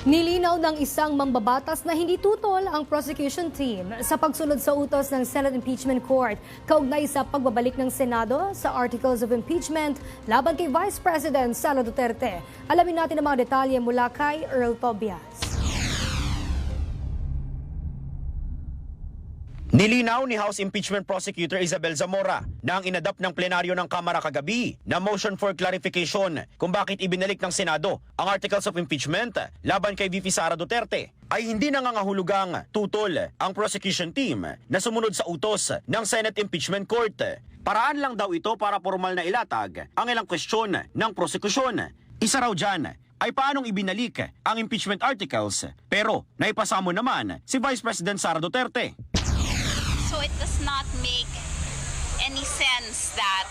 Nilinaw ng isang mambabatas na hindi tutol ang prosecution team sa pagsunod sa utos ng Senate Impeachment Court kaugnay sa pagbabalik ng Senado sa Articles of Impeachment laban kay Vice President Sara Duterte. Alamin natin ang mga detalye mula kay Earl Tobias. Nilinaw ni House Impeachment Prosecutor Isabel Zamora na ang inadapt ng plenaryo ng Kamara kagabi na motion for clarification kung bakit ibinalik ng Senado ang Articles of Impeachment laban kay VP Sara Duterte ay hindi nangangahulugang tutol ang prosecution team na sumunod sa utos ng Senate Impeachment Court. Paraan lang daw ito para formal na ilatag ang ilang kwestiyon ng prosekusyon. Isa raw dyan ay paanong ibinalik ang impeachment articles pero naipasamo naman si Vice President Sara Duterte. So it does not make any sense that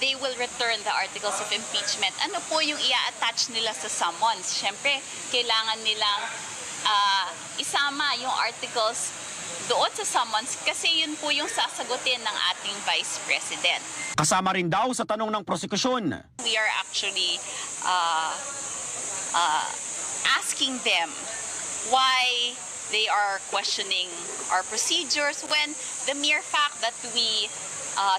they will return the articles of impeachment. Ano po yung i-attach nila sa summons? Siyempre, kailangan nilang isama yung articles doon sa summons kasi yun po yung sasagutin ng ating Vice President. Kasama rin daw sa tanong ng prosekusyon. We are actually asking them why they are questioning our procedures when the mere fact that we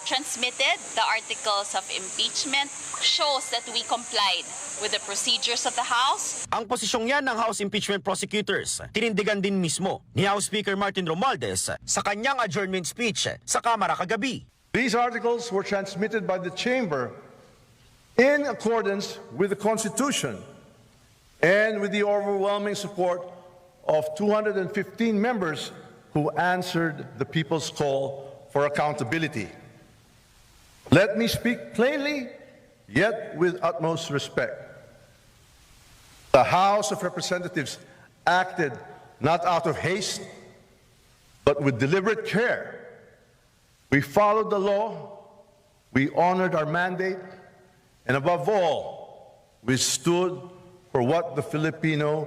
transmitted the articles of impeachment shows that we complied with the procedures of the House. Ang posisyong yan ng House Impeachment Prosecutors, tinindigan din mismo ni House Speaker Martin Romualdez sa kanyang adjournment speech sa Kamara kagabi. These articles were transmitted by the Chamber in accordance with the Constitution and with the overwhelming support of 215 members who answered the people's call for accountability. Let me speak plainly, yet with utmost respect. The House of Representatives acted not out of haste, but with deliberate care. We followed the law, we honored our mandate, and above all, we stood for what the Filipino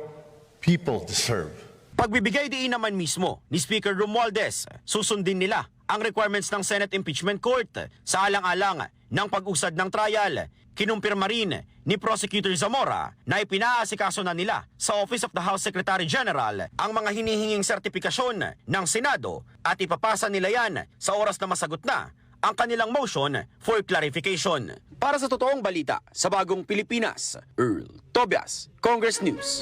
people deserve. Pagbibigay diin naman mismo ni Speaker Romualdez, susundin nila ang requirements ng Senate Impeachment Court sa alang-alang ng pag-usad ng trial. Kinumpirma rin ni Prosecutor Zamora na ipinaasikaso na nila sa Office of the House Secretary General ang mga hinihinging sertipikasyon ng Senado at ipapasa nila yan sa oras na masagot na ang kanilang motion for clarification. Para sa totoong balita sa Bagong Pilipinas, Earl Tobias, Congress News.